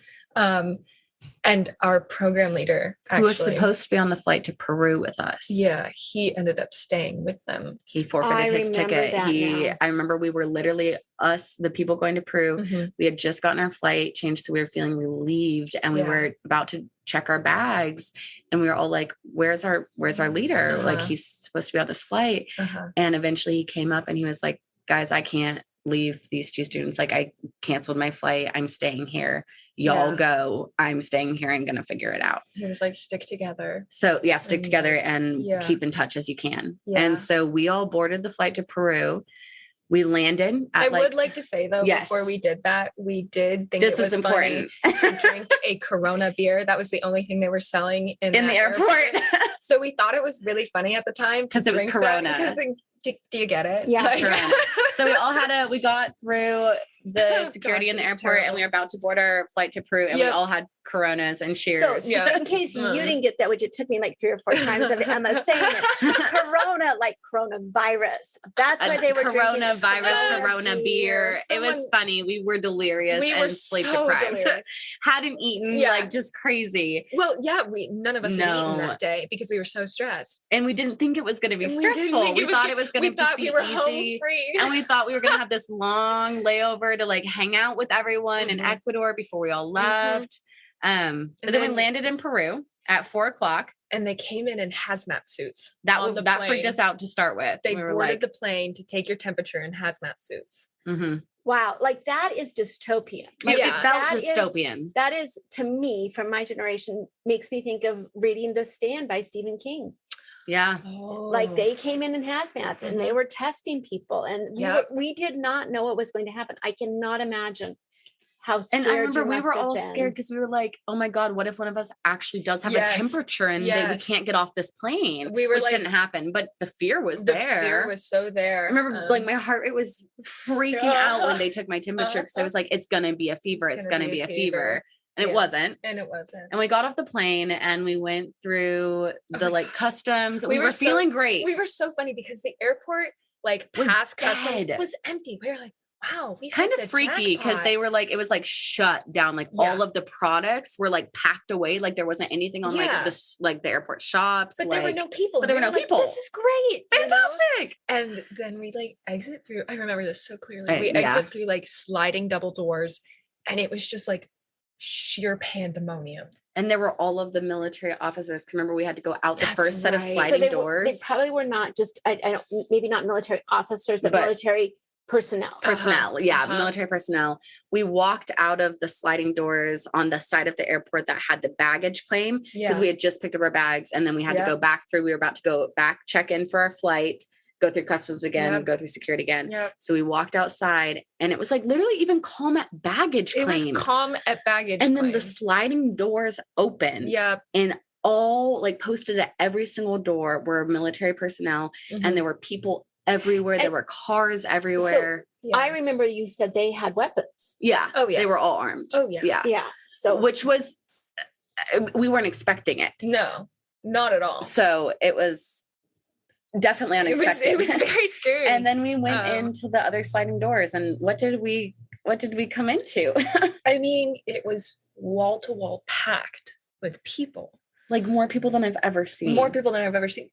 [SPEAKER 3] And our program leader,
[SPEAKER 4] who was supposed to be on the flight to Peru with us.
[SPEAKER 3] Yeah, he ended up staying with them.
[SPEAKER 4] He forfeited his ticket. I remember we were literally us, the people going to Peru.
[SPEAKER 3] Mm-hmm.
[SPEAKER 4] We had just gotten our flight changed, so we were feeling relieved, and we were about to check our bags, and we were all like, "Where's our leader?
[SPEAKER 3] Uh-huh.
[SPEAKER 4] Like, he's supposed to be on this flight."
[SPEAKER 3] Uh-huh.
[SPEAKER 4] And eventually, he came up and he was like, "Guys, I can't leave these two students. Like, I canceled my flight. I'm staying here. Y'all go. I'm staying here. I'm gonna figure it out."
[SPEAKER 3] He was like, stick together.
[SPEAKER 4] So stick together and keep in touch as you can.
[SPEAKER 3] Yeah.
[SPEAKER 4] And so we all boarded the flight to Peru. We landed.
[SPEAKER 3] I would like to say though, before we did that, we did think
[SPEAKER 4] this
[SPEAKER 3] it was
[SPEAKER 4] important
[SPEAKER 3] to drink a Corona beer. That was the only thing they were selling in the
[SPEAKER 4] airport.
[SPEAKER 3] So we thought it was really funny at the time
[SPEAKER 4] because it was Corona.
[SPEAKER 3] Do you get it?
[SPEAKER 2] Yeah.
[SPEAKER 4] Corona. So we got through the security in the airport, and we were about to board our flight to Peru, and we all had Coronas and cheers.
[SPEAKER 2] So in case you didn't get that, which it took me like 3 or 4 times of Emma saying it, Corona, like coronavirus. That's why they were
[SPEAKER 4] coronavirus, Corona beer. It was funny. We were delirious. We were sleep deprived. Hadn't eaten, like just crazy.
[SPEAKER 3] Well, none of us had eaten that day because we were so stressed,
[SPEAKER 4] and we didn't think it was going to be stressful. We thought it was going to just be easy, home free. And we thought we were going to have this long layover to like hang out with everyone in Ecuador before we all left. But then we landed in Peru at 4:00,
[SPEAKER 3] and they came in hazmat suits.
[SPEAKER 4] That freaked us out to start with.
[SPEAKER 3] They boarded the plane to take your temperature in hazmat suits.
[SPEAKER 4] Mm-hmm.
[SPEAKER 2] Wow, like that is dystopian.
[SPEAKER 4] It felt dystopian.
[SPEAKER 2] That is, to me, from my generation, makes me think of reading The Stand by Stephen King.
[SPEAKER 4] Yeah.
[SPEAKER 2] Like they came in hazmats and they were testing people, and we did not know what was going to happen. I cannot imagine how scared.
[SPEAKER 4] And I remember we were all scared because we were like, "Oh my God, what if one of us actually does have a temperature and we can't get off this plane?" Which didn't happen, but the fear was there. The fear
[SPEAKER 3] was so there.
[SPEAKER 4] I remember like my heart rate was freaking out when they took my temperature because I was like, "It's gonna be a fever. It's gonna be a fever." And it wasn't.
[SPEAKER 3] And it wasn't.
[SPEAKER 4] And we got off the plane and we went through the like customs. We were feeling great.
[SPEAKER 3] We were so funny because the airport, like past customs, was empty. We were like, wow, we
[SPEAKER 4] kind of freaky because they were like, it was like shut down. Like all of the products were like packed away. Like there wasn't anything on like the airport shops.
[SPEAKER 3] But there were no people.
[SPEAKER 4] But there were no people.
[SPEAKER 3] This is great.
[SPEAKER 4] Fantastic.
[SPEAKER 3] And then we like exit through. I remember this so clearly. We exit through like sliding double doors, and it was just like sheer pandemonium.
[SPEAKER 4] And there were all of the military officers. Remember, we had to go out the first set of sliding doors.
[SPEAKER 2] They probably were not just, I don't, maybe not military officers, but military personnel.
[SPEAKER 4] Military personnel. We walked out of the sliding doors on the side of the airport that had the baggage claim because we had just picked up our bags, and then we had to go back through. We were about to go back, check in for our flight, go through customs again, go through security again. So we walked outside, and it was like literally even calm at baggage claim.
[SPEAKER 3] It was calm at baggage
[SPEAKER 4] and then the sliding doors opened. And all like posted at every single door were military personnel, and there were people everywhere. There were cars everywhere.
[SPEAKER 2] So I remember you said they had weapons.
[SPEAKER 4] Yeah. Oh yeah. They were all armed.
[SPEAKER 3] Oh yeah.
[SPEAKER 2] Yeah. So
[SPEAKER 4] which was, we weren't expecting it.
[SPEAKER 3] No, not at all.
[SPEAKER 4] So it was definitely unexpected.
[SPEAKER 3] It was very scary.
[SPEAKER 4] And then we went into the other sliding doors, and what did we come into?
[SPEAKER 3] I mean, it was wall to wall packed with people.
[SPEAKER 4] Like more people than I've ever seen.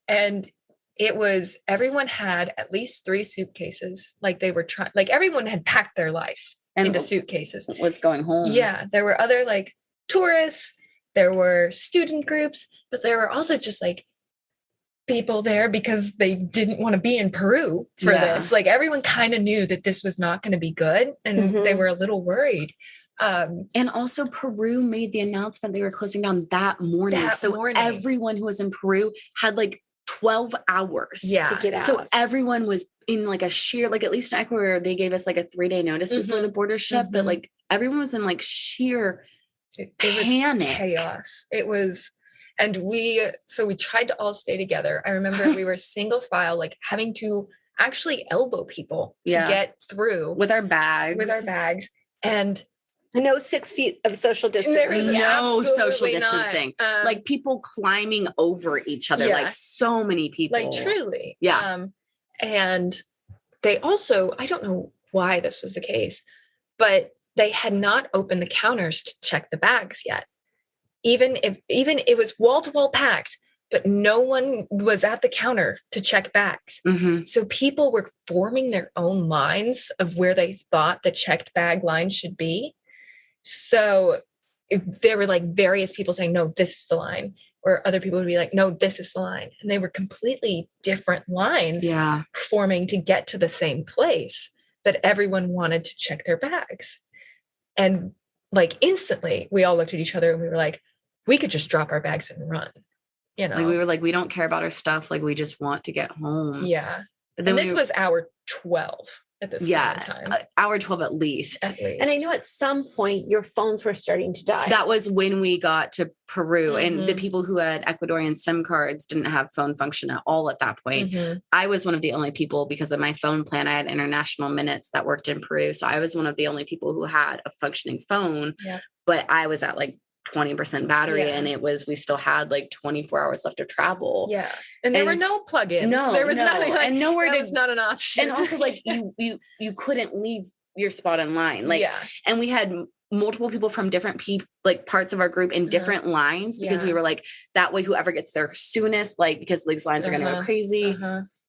[SPEAKER 3] And it was, everyone had at least 3 suitcases. Like they were like everyone had packed their life into suitcases.
[SPEAKER 4] Was going home.
[SPEAKER 3] Yeah. There were other like tourists, there were student groups, but there were also just like people there because they didn't want to be in Peru for this. Like everyone kind of knew that this was not going to be good, and they were a little worried.
[SPEAKER 4] And also Peru made the announcement they were closing down that morning. Everyone who was in Peru had like 12 hours
[SPEAKER 2] to get out.
[SPEAKER 4] So everyone was in like a sheer, like at least in Ecuador, they gave us like a 3-day notice before the border shut, but like everyone was in like sheer
[SPEAKER 3] it was
[SPEAKER 4] panic.
[SPEAKER 3] Chaos. It was, And we tried to all stay together. I remember we were single file, like having to actually elbow people to get through
[SPEAKER 4] with our bags.
[SPEAKER 3] And
[SPEAKER 2] no 6 feet of social distancing.
[SPEAKER 3] There was
[SPEAKER 4] no social
[SPEAKER 3] not.
[SPEAKER 4] distancing. Like people climbing over each other, like so many people.
[SPEAKER 3] Like truly.
[SPEAKER 4] Yeah.
[SPEAKER 3] And they also, I don't know why this was the case, but they had not opened the counters to check the bags yet. Even it was wall to wall packed, but no one was at the counter to check bags.
[SPEAKER 4] Mm-hmm.
[SPEAKER 3] So people were forming their own lines of where they thought the checked bag line should be. So there were like various people saying, no, this is the line. Or other people would be like, no, this is the line. And they were completely different lines forming to get to the same place. But everyone wanted to check their bags. And like instantly, we all looked at each other and we were like, we could just drop our bags and run. You know,
[SPEAKER 4] like we were like, we don't care about our stuff. Like we just want to get home.
[SPEAKER 3] Yeah. But then this was hour 12 at this point in time.
[SPEAKER 4] Hour 12 at least.
[SPEAKER 2] And I know at some point your phones were starting to die.
[SPEAKER 4] That was when we got to Peru, and the people who had Ecuadorian SIM cards didn't have phone function at all at that point. I was one of the only people, because of my phone plan, I had international minutes that worked in Peru. So I was one of the only people who had a functioning phone, but I was at like 20% battery and we still had like 24 hours left to travel.
[SPEAKER 3] Yeah. And there were no plugins.
[SPEAKER 4] No,
[SPEAKER 3] there was nothing like,
[SPEAKER 4] and nowhere
[SPEAKER 3] was not an option.
[SPEAKER 4] And also like you couldn't leave your spot in line. Like, and we had multiple people from different like parts of our group in different lines, because we were like, that way, whoever gets there soonest, like, because these lines are going to go crazy.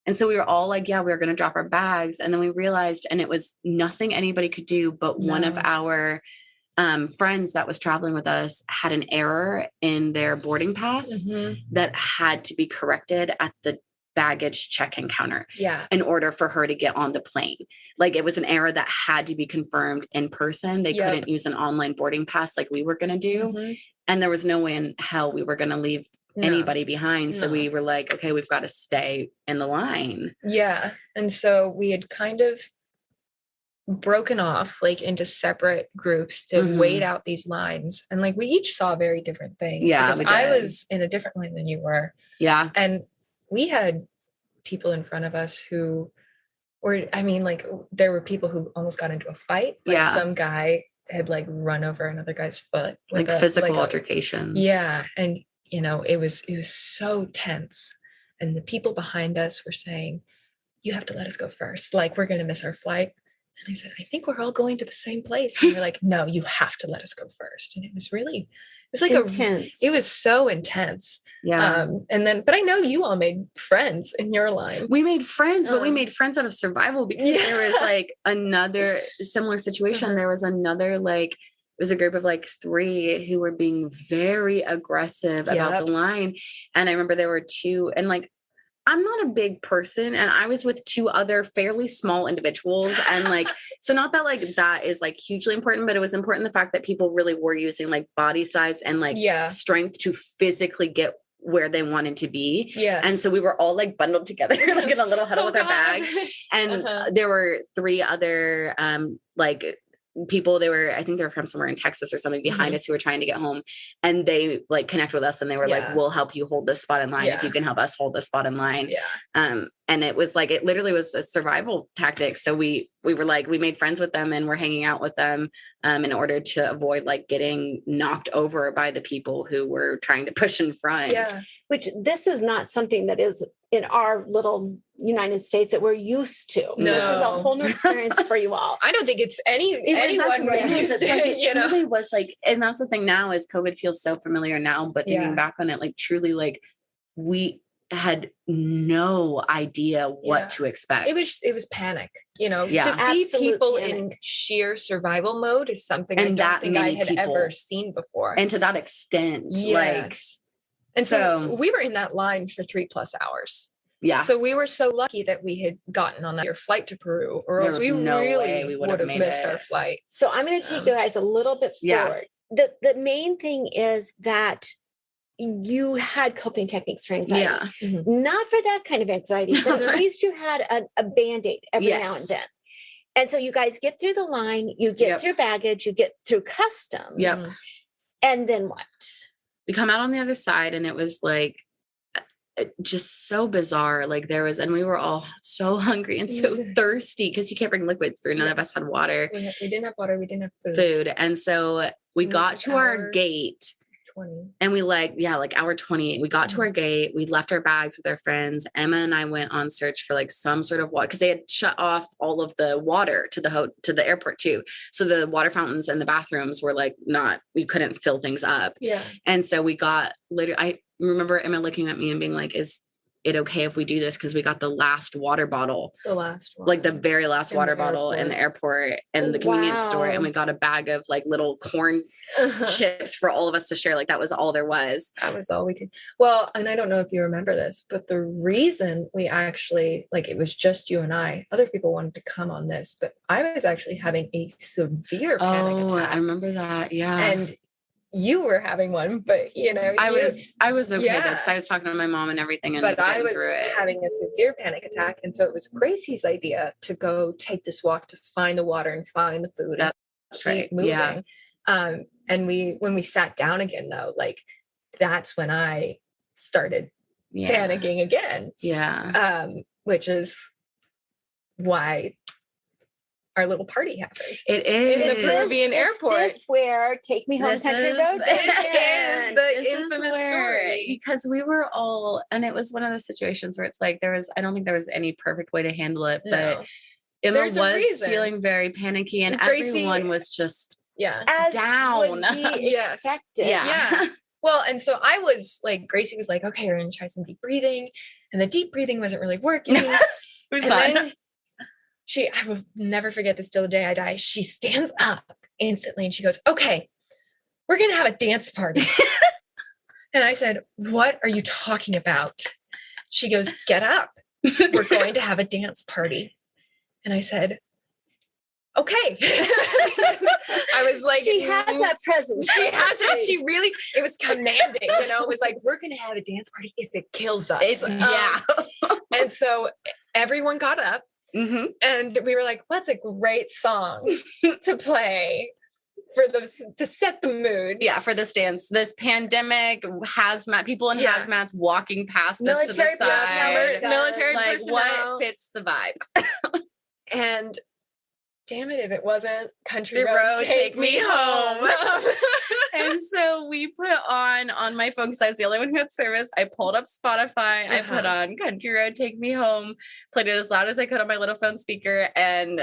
[SPEAKER 4] And so we were all like, yeah, we were going to drop our bags. And then we realized, and it was nothing anybody could do, but one of our friends that was traveling with us had an error in their boarding pass that had to be corrected at the baggage check-in counter in order for her to get on the plane. Like it was an error that had to be confirmed in person. They couldn't use an online boarding pass like we were going to do. And there was no way in hell we were going to leave anybody behind. So we were like, okay, we've got to stay in the line.
[SPEAKER 3] Yeah. And so we had kind of broken off like into separate groups to wait out these lines, and like we each saw very different things. I was in a different line than you were, and we had people in front of us who were, I mean, like there were people who almost got into a fight. Like some guy had like run over another guy's foot with
[SPEAKER 4] like physical altercations.
[SPEAKER 3] And you know, it was so tense, and the people behind us were saying, you have to let us go first, like we're going to miss our flight. And I said, I think we're all going to the same place. And they're like, no, you have to let us go first. And it was like
[SPEAKER 2] intense.
[SPEAKER 3] It was so intense.
[SPEAKER 4] Yeah.
[SPEAKER 3] And then, but I know you all made friends in your line.
[SPEAKER 4] We made friends, but we made friends out of survival, because there was like another similar situation. There was another, like, it was a group of like 3 who were being very aggressive about the line. And I remember there were 2, and like, I'm not a big person, and I was with 2 other fairly small individuals. And like, so not that like that is like hugely important, but it was important the fact that people really were using like body size and like strength to physically get where they wanted to be. And so we were all like bundled together, like in a little huddle with our bags. And there were 3 other like people, I think they were from somewhere in Texas or something behind us, who were trying to get home, and they like connect with us, and they were like, we'll help you hold this spot in line if you can help us hold this spot in line. And it was like, it literally was a survival tactic. So we were like, we made friends with them, and we're hanging out with them in order to avoid like getting knocked over by the people who were trying to push in front.
[SPEAKER 2] Which this is not something that is in our little United States that we're used to.
[SPEAKER 3] No.
[SPEAKER 2] This is a whole new experience for you all.
[SPEAKER 3] I don't think it's anyone was used to
[SPEAKER 4] it truly was like, and that's the thing now is COVID feels so familiar now, but thinking back on it, like truly like we had no idea what to expect.
[SPEAKER 3] It was panic, you know, to see
[SPEAKER 2] Absolute
[SPEAKER 3] people
[SPEAKER 2] panic.
[SPEAKER 3] in sheer survival mode is something
[SPEAKER 4] And
[SPEAKER 3] I don't think I had
[SPEAKER 4] people.
[SPEAKER 3] ever seen before.
[SPEAKER 4] And to that extent, like,
[SPEAKER 3] and so we were in that line for 3+ hours. So we were so lucky that we had gotten on your flight to Peru, or else we really would have missed our flight.
[SPEAKER 2] So I'm going to take you guys a little bit forward. The main thing is that you had coping techniques for anxiety. Not for that kind of anxiety, but at least you had a Band-Aid every now and then. And so you guys get through the line, you get through baggage, you get through customs. And then what?
[SPEAKER 4] we come out on the other side and it was like, just so bizarre. Like there was, and we were all so hungry and so thirsty because you can't bring liquids through. None of us had water.
[SPEAKER 3] We didn't have water. We didn't have
[SPEAKER 4] food. And so we got to our gate
[SPEAKER 3] 20.
[SPEAKER 4] And we like hour 20, we got to our gate, we left our bags with our friends. Emma and I went on search for like some sort of water because they had shut off all of the water to the airport too. So the water fountains and the bathrooms were like you couldn't fill things up.
[SPEAKER 3] Yeah.
[SPEAKER 4] And so we got I remember Emma looking at me and being like, is it okay if we do this? Because we got the last water bottle, like the very last water bottle in the airport and the convenience store. And we got a bag of like little corn chips for all of us to share. Like that was all there was.
[SPEAKER 3] That was all we could. Well, and I don't know if you remember this, but the reason we actually, like, it was just you and I, other people wanted to come on this, but I was actually having a severe panic attack.
[SPEAKER 4] I remember that. Yeah.
[SPEAKER 3] And you were having one, but
[SPEAKER 4] I was okay though, because I was talking to my mom and everything, and
[SPEAKER 3] but I was having a severe panic attack, and so it was Gracie's idea to go take this walk to find the water and find the food.
[SPEAKER 4] That's right.
[SPEAKER 3] Moving.
[SPEAKER 4] Yeah.
[SPEAKER 3] And when we sat down again, though, like that's when I started panicking again.
[SPEAKER 4] Yeah.
[SPEAKER 3] Which is why our little party happened.
[SPEAKER 4] It is
[SPEAKER 3] in the Peruvian airport.
[SPEAKER 2] This where Take Me Home Country Road
[SPEAKER 3] is the infamous story.
[SPEAKER 4] Because we were all, and it was one of those situations where it's like I don't think there was any perfect way to handle it, but Emma was feeling very panicky, and Gracie, everyone was just down.
[SPEAKER 2] Expected.
[SPEAKER 4] Yeah.
[SPEAKER 3] Well, and so I was like, Gracie was like, okay, we're going to try some deep breathing, and the deep breathing wasn't really working. Then I will never forget this till the day I die. She stands up instantly and she goes, okay, we're going to have a dance party. And I said, what are you talking about? She goes, get up. We're going to have a dance party. And I said, okay. I was like,
[SPEAKER 2] she has that presence.
[SPEAKER 3] She has that. She really, it was commanding, it was like, we're going to have a dance party if it kills us. And so everyone got up.
[SPEAKER 4] Mm-hmm.
[SPEAKER 3] And we were like, what's a great song to play to set the mood?
[SPEAKER 4] Yeah, for this dance, this pandemic, hazmat, people in hazmats walking past us to the side.
[SPEAKER 3] Military
[SPEAKER 4] like
[SPEAKER 3] personnel.
[SPEAKER 4] What fits the vibe?
[SPEAKER 3] And damn it if it wasn't Country Road, Take Me Home.
[SPEAKER 4] And so we put on my phone, because I was the only one who had service. I pulled up Spotify. I put on Country Road, Take Me Home, played it as loud as I could on my little phone speaker, and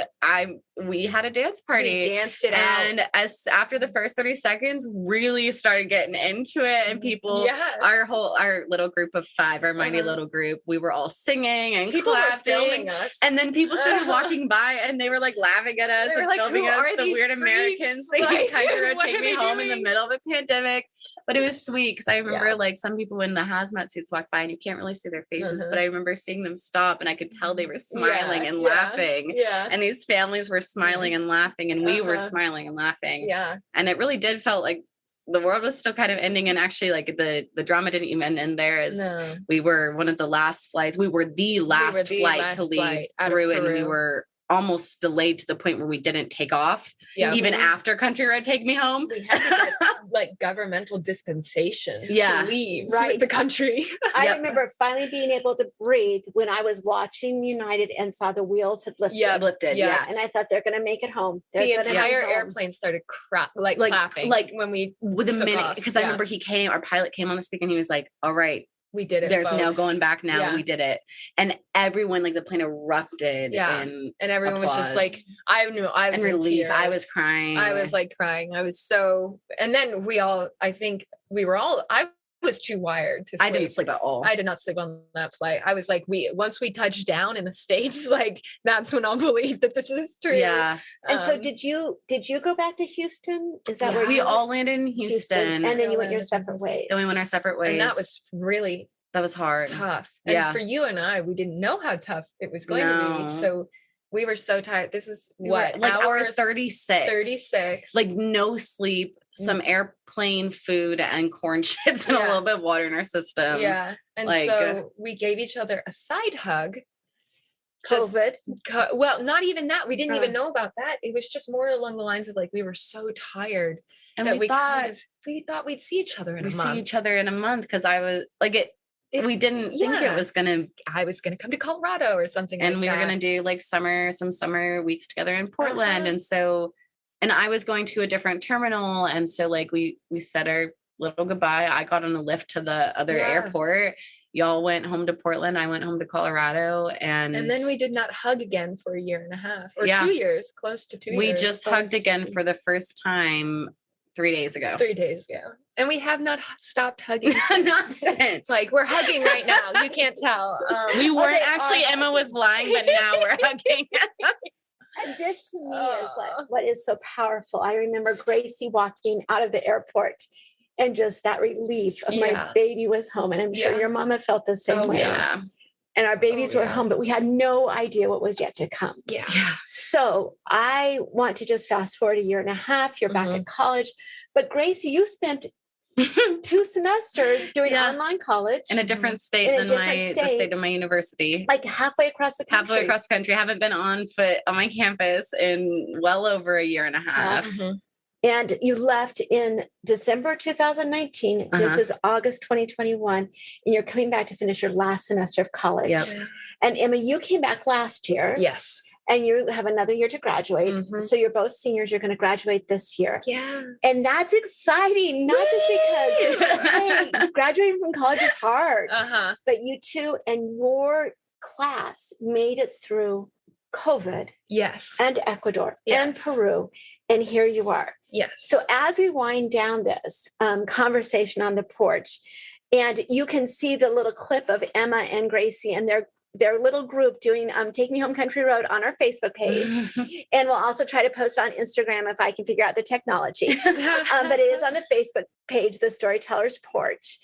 [SPEAKER 4] we had a dance party.
[SPEAKER 3] We danced it out.
[SPEAKER 4] And after the first 30 seconds, really started getting into it, and people, our little group of 5, our mighty little group, we were all singing and
[SPEAKER 3] people
[SPEAKER 4] clapping.
[SPEAKER 3] Were filming us.
[SPEAKER 4] And then people started walking by, and they were like laughing at us and
[SPEAKER 3] like,
[SPEAKER 4] filming us, the weird
[SPEAKER 3] freaks?
[SPEAKER 4] Americans singing Country Road, Take Me Home in the middle of a pandemic. But it was sweet, because I remember like some people in the hazmat suits walk by and you can't really see their faces, but I remember seeing them stop, and I could tell they were smiling and laughing.
[SPEAKER 3] Yeah.
[SPEAKER 4] And these families were smiling and laughing, and we were smiling and laughing.
[SPEAKER 3] Yeah.
[SPEAKER 4] And it really did felt like the world was still kind of ending, and actually like the drama didn't even end there, as we were one of the last flights. We were the last flight to leave Peru, and we were almost delayed to the point where we didn't take off, even after Country Road Take Me Home.
[SPEAKER 3] We had to get like governmental dispensation to leave the country.
[SPEAKER 2] I remember finally being able to breathe when I was watching United and saw the wheels had lifted.
[SPEAKER 4] Yeah.
[SPEAKER 2] And I thought they're going to make it home.
[SPEAKER 3] The entire airplane started clapping.
[SPEAKER 4] Like
[SPEAKER 3] when we
[SPEAKER 4] with a minute, because I remember our pilot came on the speaker and he was like, all right,
[SPEAKER 3] we did it.
[SPEAKER 4] There's
[SPEAKER 3] folks.
[SPEAKER 4] no going back now. Yeah. We did it. And everyone, like the plane erupted.
[SPEAKER 3] Yeah.
[SPEAKER 4] And
[SPEAKER 3] everyone
[SPEAKER 4] applause.
[SPEAKER 3] was just like, I knew I was in
[SPEAKER 4] relief.
[SPEAKER 3] tears.
[SPEAKER 4] I was crying.
[SPEAKER 3] I was like crying. I was so, and then I was too wired to sleep.
[SPEAKER 4] I didn't sleep at all.
[SPEAKER 3] I did not sleep on that flight. I was like, once we touched down in the States, like that's when I'll believe that this is true.
[SPEAKER 4] Yeah.
[SPEAKER 2] And so did you go back to Houston? Is that where
[SPEAKER 4] we all landed in Houston?
[SPEAKER 2] And then you went your separate ways.
[SPEAKER 4] Then we went our separate ways.
[SPEAKER 3] And that was really
[SPEAKER 4] hard.
[SPEAKER 3] Tough. And for you and I, we didn't know how tough it was going to be. So we were so tired. This was
[SPEAKER 4] hour 36.
[SPEAKER 3] 36.
[SPEAKER 4] Like no sleep, some airplane food and corn chips and a little bit of water in our system.
[SPEAKER 3] Yeah. And so we gave each other a side hug.
[SPEAKER 2] COVID.
[SPEAKER 3] Well, not even that. We didn't even know about that. It was just more along the lines of like, we were so tired
[SPEAKER 4] And
[SPEAKER 3] that
[SPEAKER 4] we thought
[SPEAKER 3] we thought we'd see each other in
[SPEAKER 4] we
[SPEAKER 3] a month.
[SPEAKER 4] see each other in a month because I was like we didn't think it was gonna.
[SPEAKER 3] I was gonna come to Colorado or something,
[SPEAKER 4] and
[SPEAKER 3] like
[SPEAKER 4] we
[SPEAKER 3] that.
[SPEAKER 4] were gonna do like some summer weeks together in Portland, and I was going to a different terminal, and so like we said our little goodbye. I got on a lift to the other airport. Y'all went home to Portland. I went home to Colorado, and
[SPEAKER 3] then we did not hug again for a year and a half or 2 years, close to 2 years.
[SPEAKER 4] We just hugged again for the first time 3 days ago.
[SPEAKER 3] 3 days ago. And we have not stopped hugging since.
[SPEAKER 4] Not since.
[SPEAKER 3] Like, we're hugging right now. You can't tell.
[SPEAKER 4] We weren't actually. Emma was lying, but now we're hugging.
[SPEAKER 2] And this to me is like what is so powerful. I remember Gracie walking out of the airport and just that relief of my baby was home. And I'm sure your mama felt the same way.
[SPEAKER 4] Yeah.
[SPEAKER 2] And our babies were home, but we had no idea what was yet to come.
[SPEAKER 3] Yeah.
[SPEAKER 2] So I want to just fast forward a year and a half. You're back at college. But Gracie, you spent 2 semesters doing online college.
[SPEAKER 4] In a different state than the state of my university.
[SPEAKER 2] Like halfway across the country.
[SPEAKER 4] Halfway across the country. I haven't been on foot on my campus in well over a year and a half.
[SPEAKER 2] And you left in December 2019. This is August 2021. And you're coming back to finish your last semester of college.
[SPEAKER 4] Yep.
[SPEAKER 2] And Emma, you came back last year.
[SPEAKER 3] Yes.
[SPEAKER 2] And you have another year to graduate. So you're both seniors. You're going to graduate this year.
[SPEAKER 3] Yeah.
[SPEAKER 2] And that's exciting. Not just because, hey, graduating from college is hard. But you two and your class made it through COVID.
[SPEAKER 3] Yes.
[SPEAKER 2] And Ecuador and Peru. And here you are.
[SPEAKER 3] Yes.
[SPEAKER 2] So as we wind down this conversation on the porch, and you can see the little clip of Emma and Gracie and their little group doing Take Me Home Country Road on our Facebook page. And we'll also try to post on Instagram if I can figure out the technology. But it is on the Facebook page, The Storyteller's Porch.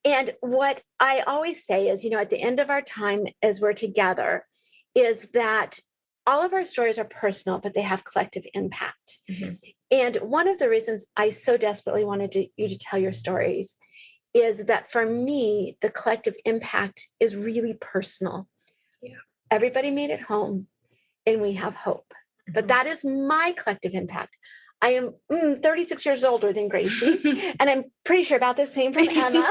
[SPEAKER 2] And what I always say is, at the end of our time as we're together, is that all of our stories are personal, but they have collective impact. And one of the reasons I so desperately wanted you to tell your stories is that for me, the collective impact is really personal.
[SPEAKER 3] Yeah.
[SPEAKER 2] Everybody made it home and we have hope. But that is my collective impact. I am 36 years older than Gracie, and I'm pretty sure about the same from Emma.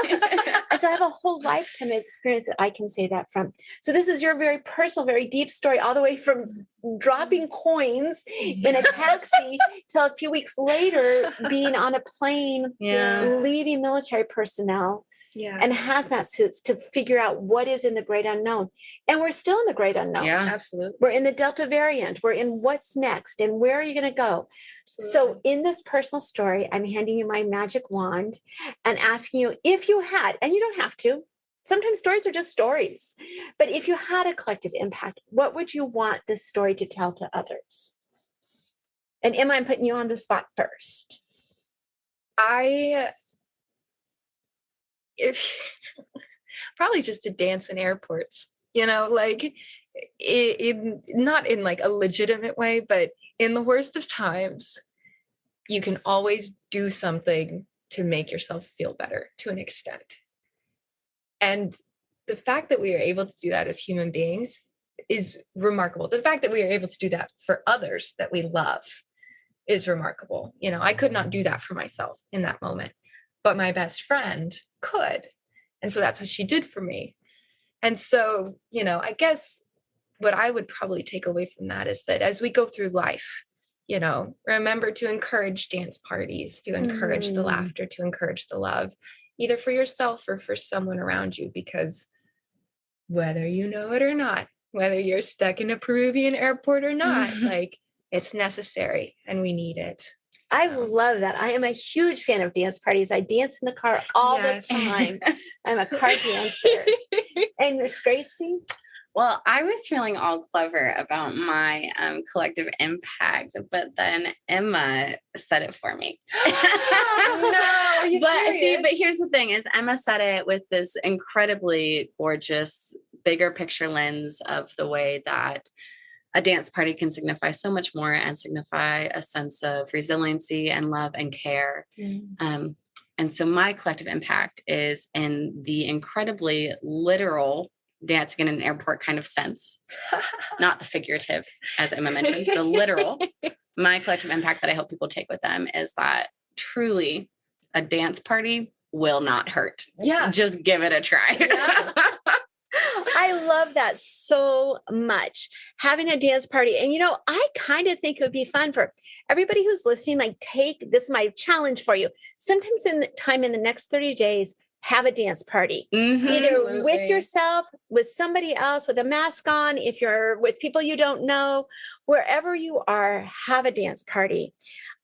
[SPEAKER 2] And so I have a whole lifetime of experience that I can say that from. So this is your very personal, very deep story, all the way from dropping coins in a taxi till a few weeks later being on a plane, leaving military personnel and hazmat suits to figure out what is in the great unknown. And we're still in the great unknown.
[SPEAKER 3] Yeah, absolutely.
[SPEAKER 2] We're in the Delta variant. We're in what's next and where are you going to go? Absolutely. So in this personal story, I'm handing you my magic wand and asking you if you had, and you don't have to, sometimes stories are just stories, but if you had a collective impact, what would you want this story to tell to others? And Emma, I'm putting you on the spot first.
[SPEAKER 3] Probably just to dance in airports, like not in like a legitimate way, but in the worst of times, you can always do something to make yourself feel better to an extent. And the fact that we are able to do that as human beings is remarkable. The fact that we are able to do that for others that we love is remarkable. I could not do that for myself in that moment, but my best friend could. And so that's what she did for me. And so, I guess what I would probably take away from that is that as we go through life, remember to encourage dance parties, to encourage the laughter, to encourage the love, either for yourself or for someone around you, because whether you know it or not, whether you're stuck in a Peruvian airport or not, like it's necessary and we need it. So.
[SPEAKER 2] I love that. I am a huge fan of dance parties. I dance in the car all the time. I'm a car dancer. And Miss Gracie?
[SPEAKER 4] Well, I was feeling all clever about my collective impact, but then Emma said it for me.
[SPEAKER 3] No, you serious?
[SPEAKER 4] But here's the thing: is Emma said it with this incredibly gorgeous, bigger picture lens of the way that a dance party can signify so much more and signify a sense of resiliency and love and care. And so my collective impact is in the incredibly literal dancing in an airport kind of sense, not the figurative, as Emma mentioned, the literal. My collective impact that I hope people take with them is that truly, a dance party will not hurt.
[SPEAKER 3] Yeah.
[SPEAKER 4] Just give it a try.
[SPEAKER 3] Yeah.
[SPEAKER 2] I love that so much. Having a dance party. And, I kind of think it would be fun for everybody who's listening. Like, this is my challenge for you. Sometimes in the next 30 days, have a dance party, either with yourself, with somebody else, with a mask on. If you're with people you don't know, wherever you are, have a dance party.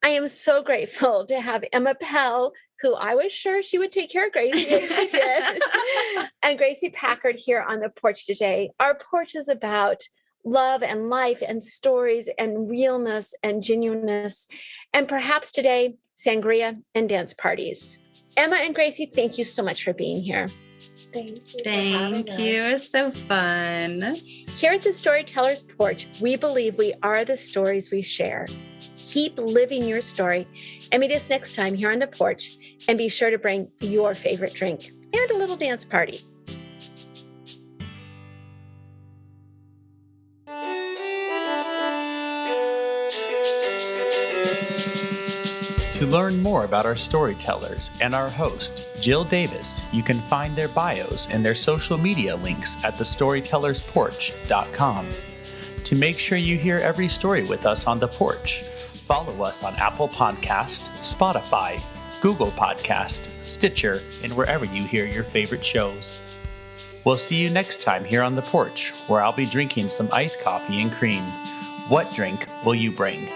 [SPEAKER 2] I am so grateful to have Emma Pell, who I was sure she would take care of Gracie, and she did, and Gracie Packard here on the porch today. Our porch is about love and life and stories and realness and genuineness, and perhaps today, sangria and dance parties. Emma and Gracie, thank you so much for being here.
[SPEAKER 3] Thank you.
[SPEAKER 4] Thank you. It was so fun.
[SPEAKER 2] Here at the Storyteller's Porch, we believe we are the stories we share. Keep living your story and meet us next time here on the porch. And be sure to bring your favorite drink and a little dance party.
[SPEAKER 1] To learn more about our storytellers and our host, Jill Davis, you can find their bios and their social media links at thestorytellersporch.com. To make sure you hear every story with us on the porch, follow us on Apple Podcast, Spotify, Google Podcast, Stitcher, and wherever you hear your favorite shows. We'll see you next time here on the porch, where I'll be drinking some iced coffee and cream. What drink will you bring?